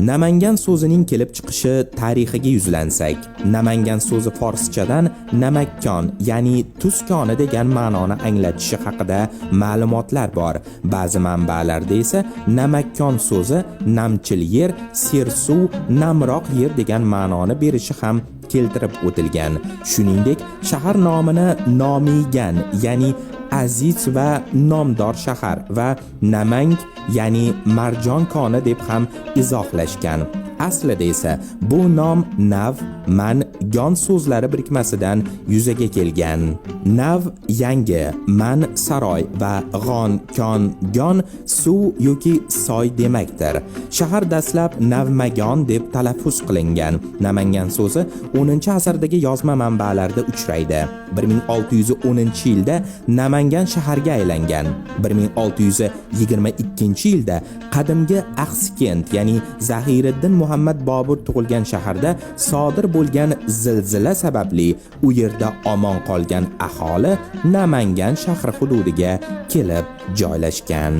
Namangan so'zining kelib chiqishi tarixiga yuzlansak, Namangan so'zi forschadan namakkon, ya'ni tuz koni degan ma'noni anglatishi haqida ma'lumotlar bor. Ba'zi manbalarda esa namakkon so'zi namchil yer, sersuv, namroq yer degan ma'noni berishi ham keltirib o'tilgan. Shuningdek, shahar nomini nomiygan, ya'ni aziz va nomdor shahar va Namang, ya'ni marjon koni deb ham izohlashgan. Aslida esa bu nom nav, man, gon so'zlari birikmasidan yuzaga kelgan. Nav yangi, man saroy va g'on, kon, gon suv yoki soy demakdir. Shahar dastlab Navmagon deb talaffuz qilingan. Namangan so'zi 10-asrdagi yozma manbalarda uchraydi. 1610-yilda Namangan shaharga aylangan. 1622-yilda qadimgi Axsikent, ya'ni Zahiriddin Muhammad Bobur tug'ilgan shaharda sodir bo'lgan zilzila sababli u yerda omon qolgan aholi Namangan shahri hududiga kelib joylashgan.